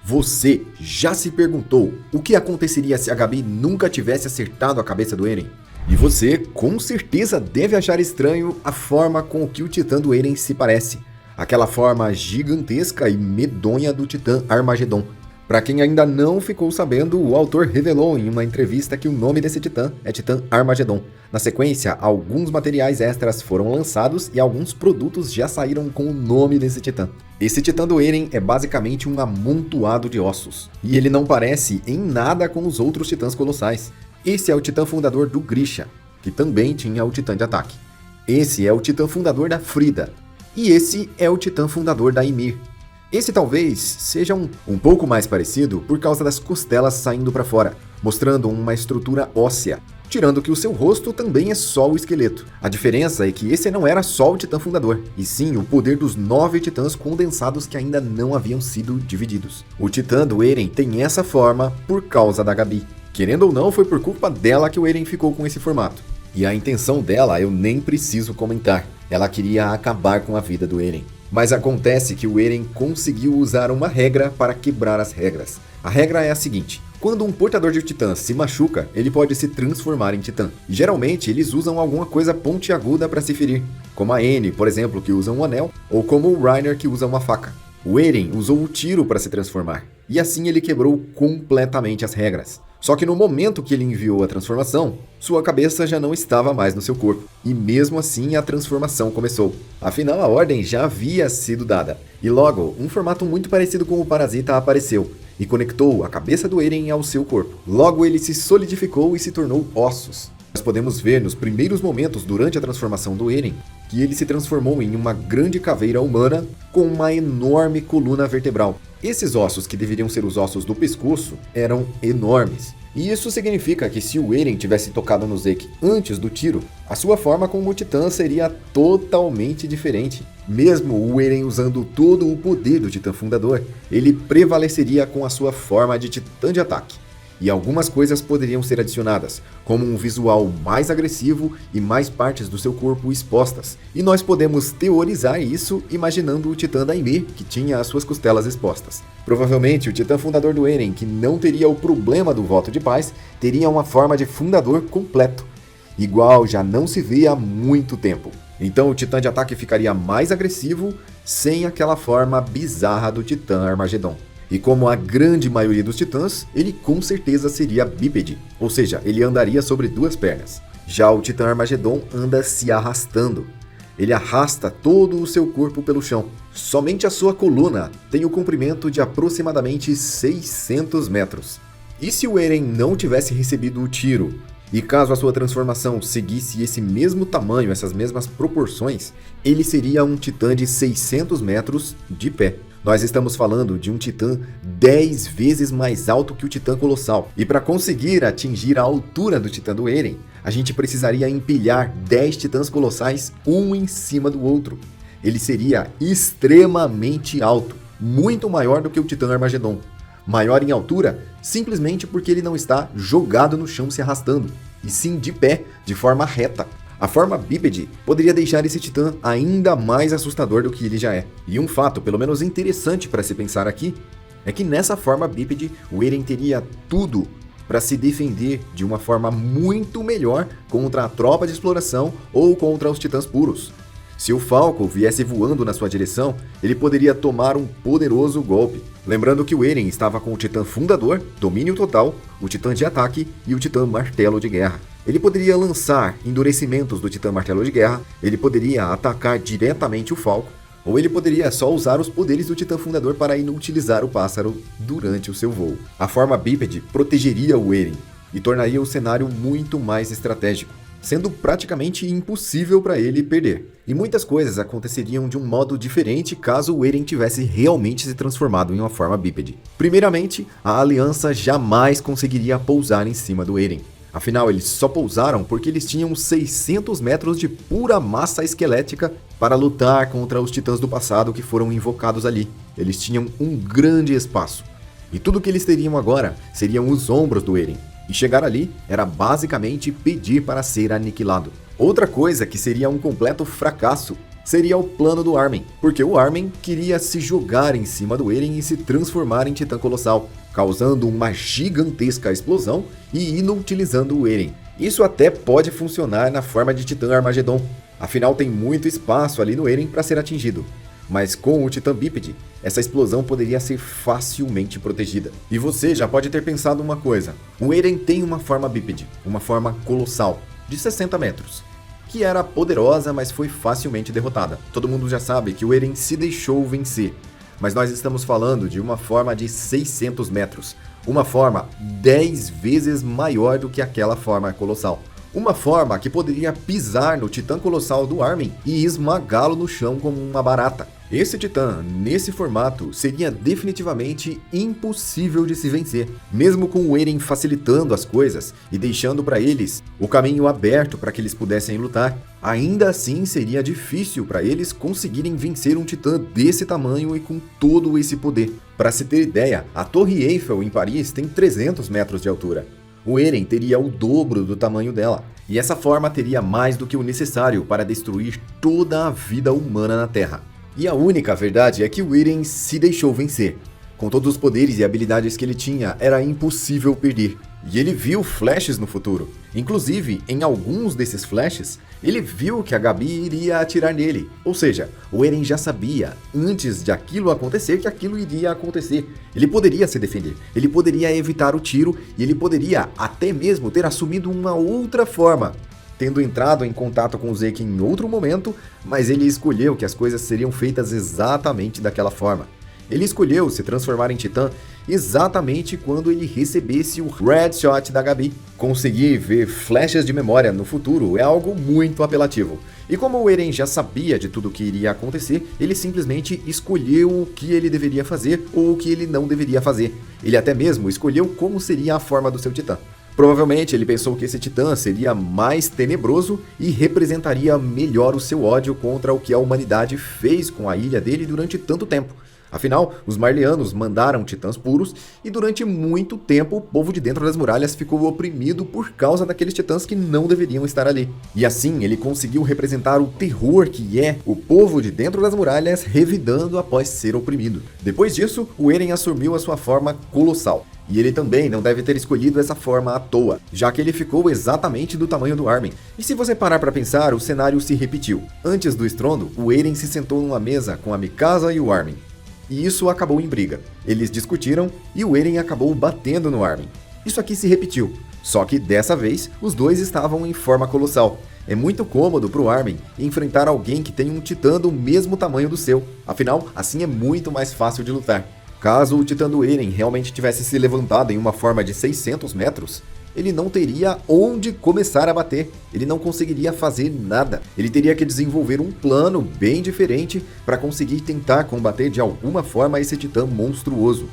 Você já se perguntou o que aconteceria se a Gabi nunca tivesse acertado a cabeça do Eren? E você, com certeza, deve achar estranho a forma com que o Titã do Eren se parece. Aquela forma gigantesca e medonha do Titã Armagedon. Para quem ainda não ficou sabendo, o autor revelou em uma entrevista que o nome desse Titã é Titã Armagedon. Na sequência, alguns materiais extras foram lançados e alguns produtos já saíram com o nome desse Titã. Esse Titã do Eren é basicamente um amontoado de ossos, e ele não parece em nada com os outros Titãs colossais. Esse é o Titã fundador do Grisha, que também tinha o Titã de ataque. Esse é o Titã fundador da Frida, e esse é o Titã fundador da Ymir. Esse talvez seja um pouco mais parecido por causa das costelas saindo para fora, mostrando uma estrutura óssea, tirando que o seu rosto também é só o esqueleto. A diferença é que esse não era só o Titã fundador, e sim o poder dos 9 titãs condensados que ainda não haviam sido divididos. O Titã do Eren tem essa forma por causa da Gabi. Querendo ou não, foi por culpa dela que o Eren ficou com esse formato. E a intenção dela eu nem preciso comentar. Ela queria acabar com a vida do Eren. Mas acontece que o Eren conseguiu usar uma regra para quebrar as regras. A regra é a seguinte: quando um portador de titã se machuca, ele pode se transformar em titã. E geralmente eles usam alguma coisa pontiaguda para se ferir, como a Anne, por exemplo, que usa um anel, ou como o Reiner, que usa uma faca. O Eren usou o tiro para se transformar, e assim ele quebrou completamente as regras. Só que no momento que ele enviou a transformação, sua cabeça já não estava mais no seu corpo. E mesmo assim a transformação começou. Afinal, a ordem já havia sido dada. E logo, um formato muito parecido com o Parasita apareceu e conectou a cabeça do Eren ao seu corpo. Logo ele se solidificou e se tornou ossos. Nós podemos ver nos primeiros momentos durante a transformação do Eren que ele se transformou em uma grande caveira humana com uma enorme coluna vertebral. Esses ossos, que deveriam ser os ossos do pescoço, eram enormes. E isso significa que se o Eren tivesse tocado no Zeke antes do tiro, a sua forma como Titã seria totalmente diferente. Mesmo o Eren usando todo o poder do Titã fundador, ele prevaleceria com a sua forma de Titã de ataque. E algumas coisas poderiam ser adicionadas, como um visual mais agressivo e mais partes do seu corpo expostas. E nós podemos teorizar isso imaginando o Titã da Ymir, que tinha as suas costelas expostas. Provavelmente o Titã fundador do Eren, que não teria o problema do voto de paz, teria uma forma de fundador completo, igual já não se vê há muito tempo. Então o Titã de ataque ficaria mais agressivo, sem aquela forma bizarra do Titã Armagedon. E como a grande maioria dos titãs, ele com certeza seria bípede, ou seja, ele andaria sobre duas pernas. Já o Titã Armagedon anda se arrastando. Ele arrasta todo o seu corpo pelo chão. Somente a sua coluna tem o comprimento de aproximadamente 600 metros. E se o Eren não tivesse recebido o tiro, e caso a sua transformação seguisse esse mesmo tamanho, essas mesmas proporções, ele seria um titã de 600 metros de pé. Nós estamos falando de um titã 10 vezes mais alto que o Titã Colossal. E para conseguir atingir a altura do Titã do Eren, a gente precisaria empilhar 10 titãs colossais um em cima do outro. Ele seria extremamente alto, muito maior do que o Titã Armagedon. Maior em altura simplesmente porque ele não está jogado no chão se arrastando, e sim de pé, de forma reta. A forma bípede poderia deixar esse titã ainda mais assustador do que ele já é. E um fato, pelo menos interessante para se pensar aqui, é que nessa forma bípede, o Eren teria tudo para se defender de uma forma muito melhor contra a tropa de exploração ou contra os titãs puros. Se o Falco viesse voando na sua direção, ele poderia tomar um poderoso golpe. Lembrando que o Eren estava com o Titã Fundador, Domínio Total, o Titã de Ataque e o Titã Martelo de Guerra. Ele poderia lançar endurecimentos do Titã Martelo de Guerra, ele poderia atacar diretamente o Falco, ou ele poderia só usar os poderes do Titã Fundador para inutilizar o pássaro durante o seu voo. A forma bípede protegeria o Eren e tornaria o cenário muito mais estratégico, sendo praticamente impossível para ele perder. E muitas coisas aconteceriam de um modo diferente caso o Eren tivesse realmente se transformado em uma forma bípede. Primeiramente, a aliança jamais conseguiria pousar em cima do Eren. Afinal, eles só pousaram porque eles tinham 600 metros de pura massa esquelética para lutar contra os titãs do passado que foram invocados ali. Eles tinham um grande espaço. E tudo que eles teriam agora seriam os ombros do Eren. E chegar ali era basicamente pedir para ser aniquilado. Outra coisa que seria um completo fracasso seria o plano do Armin, porque o Armin queria se jogar em cima do Eren e se transformar em Titã Colossal, causando uma gigantesca explosão e inutilizando o Eren. Isso até pode funcionar na forma de Titã Armagedon, afinal tem muito espaço ali no Eren para ser atingido. Mas com o Titã Bípede, essa explosão poderia ser facilmente protegida. E você já pode ter pensado uma coisa, o Eren tem uma forma bípede, uma forma colossal, de 60 metros, que era poderosa, mas foi facilmente derrotada. Todo mundo já sabe que o Eren se deixou vencer, mas nós estamos falando de uma forma de 600 metros, uma forma 10 vezes maior do que aquela forma colossal. Uma forma que poderia pisar no Titã Colossal do Armin e esmagá-lo no chão como uma barata. Esse Titã, nesse formato, seria definitivamente impossível de se vencer. Mesmo com o Eren facilitando as coisas e deixando para eles o caminho aberto para que eles pudessem lutar, ainda assim seria difícil para eles conseguirem vencer um Titã desse tamanho e com todo esse poder. Para se ter ideia, a Torre Eiffel em Paris tem 300 metros de altura. O Eren teria o dobro do tamanho dela, e essa forma teria mais do que o necessário para destruir toda a vida humana na Terra. E a única verdade é que o Eren se deixou vencer. Com todos os poderes e habilidades que ele tinha, era impossível perder. E ele viu flashes no futuro. Inclusive, em alguns desses flashes, ele viu que a Gabi iria atirar nele. Ou seja, o Eren já sabia, antes de aquilo acontecer, que aquilo iria acontecer. Ele poderia se defender, ele poderia evitar o tiro e ele poderia até mesmo ter assumido uma outra forma, tendo entrado em contato com o Zeke em outro momento, mas ele escolheu que as coisas seriam feitas exatamente daquela forma. Ele escolheu se transformar em Titã exatamente quando ele recebesse o Red Shot da Gabi. Conseguir ver flechas de memória no futuro é algo muito apelativo. E como o Eren já sabia de tudo o que iria acontecer, ele simplesmente escolheu o que ele deveria fazer ou o que ele não deveria fazer. Ele até mesmo escolheu como seria a forma do seu Titã. Provavelmente ele pensou que esse Titã seria mais tenebroso e representaria melhor o seu ódio contra o que a humanidade fez com a ilha dele durante tanto tempo. Afinal, os Marleyanos mandaram titãs puros e durante muito tempo o povo de dentro das muralhas ficou oprimido por causa daqueles titãs que não deveriam estar ali. E assim ele conseguiu representar o terror que é o povo de dentro das muralhas revidando após ser oprimido. Depois disso, o Eren assumiu a sua forma colossal. E ele também não deve ter escolhido essa forma à toa, já que ele ficou exatamente do tamanho do Armin. E se você parar para pensar, o cenário se repetiu. Antes do estrondo, o Eren se sentou numa mesa com a Mikasa e o Armin. E isso acabou em briga. Eles discutiram e o Eren acabou batendo no Armin. Isso aqui se repetiu, só que dessa vez os dois estavam em forma colossal. É muito cômodo para o Armin enfrentar alguém que tem um titã do mesmo tamanho do seu, afinal, assim é muito mais fácil de lutar. Caso o titã do Eren realmente tivesse se levantado em uma forma de 600 metros, ele não teria onde começar a bater, ele não conseguiria fazer nada. Ele teria que desenvolver um plano bem diferente para conseguir tentar combater de alguma forma esse titã monstruoso.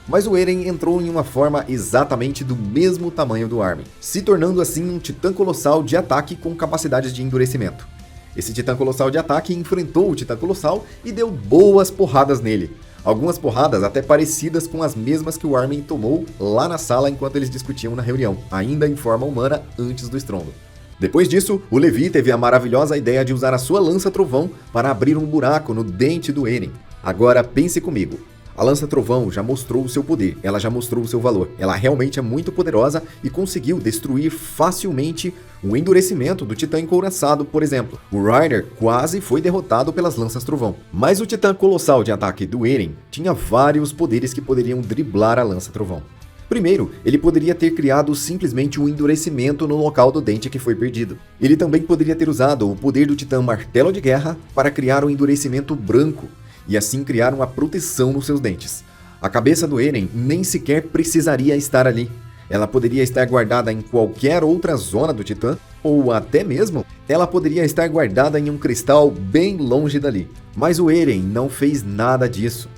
Mas o Eren entrou em uma forma exatamente do mesmo tamanho do Armin, se tornando assim um titã colossal de ataque com capacidades de endurecimento. Esse titã colossal de ataque enfrentou o titã colossal e deu boas porradas nele. Algumas porradas até parecidas com as mesmas que o Armin tomou lá na sala enquanto eles discutiam na reunião, ainda em forma humana antes do estrondo. Depois disso, o Levi teve a maravilhosa ideia de usar a sua lança-trovão para abrir um buraco no dente do Eren. Agora pense comigo. A lança-trovão já mostrou o seu poder, ela já mostrou o seu valor. Ela realmente é muito poderosa e conseguiu destruir facilmente o endurecimento do titã encouraçado, por exemplo. O Reiner quase foi derrotado pelas lanças-trovão. Mas o titã colossal de ataque do Eren tinha vários poderes que poderiam driblar a lança-trovão. Primeiro, ele poderia ter criado simplesmente um endurecimento no local do dente que foi perdido. Ele também poderia ter usado o poder do titã martelo de guerra para criar um endurecimento branco, e assim criar uma proteção nos seus dentes. A cabeça do Eren nem sequer precisaria estar ali. Ela poderia estar guardada em qualquer outra zona do Titã, ou até mesmo ela poderia estar guardada em um cristal bem longe dali. Mas o Eren não fez nada disso.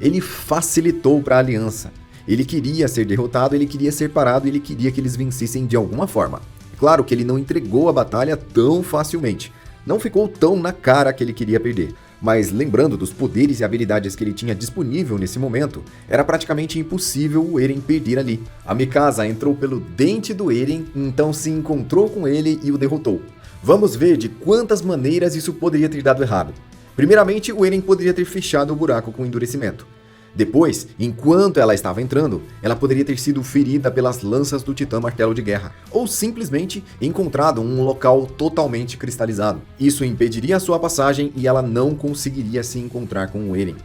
Ele facilitou para a aliança. Ele queria ser derrotado, ele queria ser parado, ele queria que eles vencessem de alguma forma. Claro que ele não entregou a batalha tão facilmente. Não ficou tão na cara que ele queria perder. Mas lembrando dos poderes e habilidades que ele tinha disponível nesse momento, era praticamente impossível o Eren perder ali. A Mikasa entrou pelo dente do Eren, então se encontrou com ele e o derrotou. Vamos ver de quantas maneiras isso poderia ter dado errado. Primeiramente, o Eren poderia ter fechado o buraco com endurecimento. Depois, enquanto ela estava entrando, ela poderia ter sido ferida pelas lanças do Titã Martelo de Guerra, ou simplesmente encontrado um local totalmente cristalizado. Isso impediria a sua passagem e ela não conseguiria se encontrar com o Eren.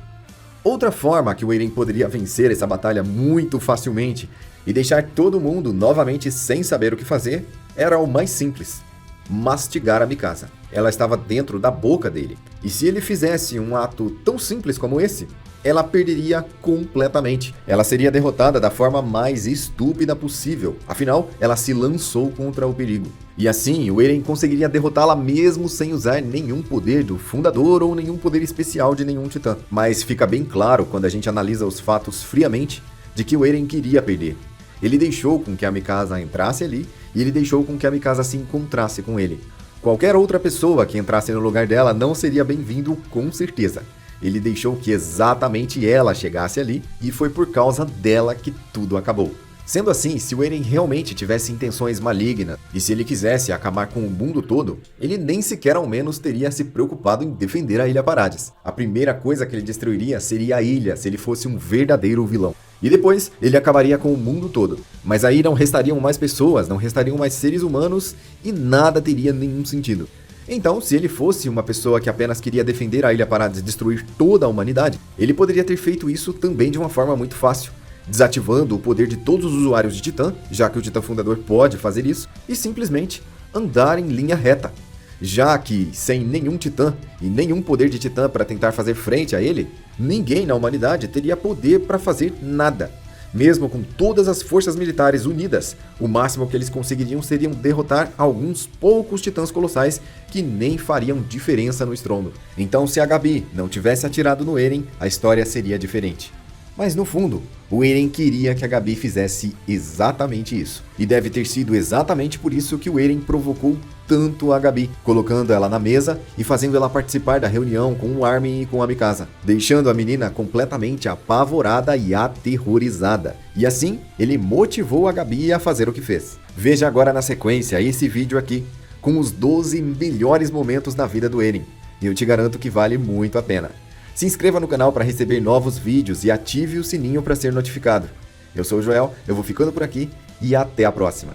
Outra forma que o Eren poderia vencer essa batalha muito facilmente e deixar todo mundo novamente sem saber o que fazer era o mais simples: mastigar a Mikasa. Ela estava dentro da boca dele, e se ele fizesse um ato tão simples como esse, ela perderia completamente. Ela seria derrotada da forma mais estúpida possível, afinal, ela se lançou contra o perigo. E assim, o Eren conseguiria derrotá-la mesmo sem usar nenhum poder do fundador ou nenhum poder especial de nenhum titã. Mas fica bem claro, quando a gente analisa os fatos friamente, de que o Eren queria perder. Ele deixou com que a Mikasa entrasse ali, e ele deixou com que a Mikasa se encontrasse com ele. Qualquer outra pessoa que entrasse no lugar dela não seria bem-vindo, com certeza. Ele deixou que exatamente ela chegasse ali, e foi por causa dela que tudo acabou. Sendo assim, se o Eren realmente tivesse intenções malignas, e se ele quisesse acabar com o mundo todo, ele nem sequer ao menos teria se preocupado em defender a Ilha Parades. A primeira coisa que ele destruiria seria a ilha, se ele fosse um verdadeiro vilão. E depois, ele acabaria com o mundo todo. Mas aí não restariam mais pessoas, não restariam mais seres humanos, e nada teria nenhum sentido. Então, se ele fosse uma pessoa que apenas queria defender a Ilha Parades e destruir toda a humanidade, ele poderia ter feito isso também de uma forma muito fácil, desativando o poder de todos os usuários de Titã, já que o Titã Fundador pode fazer isso, e simplesmente andar em linha reta. Já que, sem nenhum Titã e nenhum poder de Titã para tentar fazer frente a ele, ninguém na humanidade teria poder para fazer nada. Mesmo com todas as forças militares unidas, o máximo que eles conseguiriam seriam derrotar alguns poucos titãs colossais que nem fariam diferença no estrondo. Então, se a Gabi não tivesse atirado no Eren, a história seria diferente. Mas no fundo, o Eren queria que a Gabi fizesse exatamente isso. E deve ter sido exatamente por isso que o Eren provocou tanto a Gabi, colocando ela na mesa e fazendo ela participar da reunião com o Armin e com a Mikasa, deixando a menina completamente apavorada e aterrorizada. E assim, ele motivou a Gabi a fazer o que fez. Veja agora na sequência esse vídeo aqui, com os 12 melhores momentos da vida do Eren. E eu te garanto que vale muito a pena. Se inscreva no canal para receber novos vídeos e ative o sininho para ser notificado. Eu sou o Joel, eu vou ficando por aqui e até a próxima.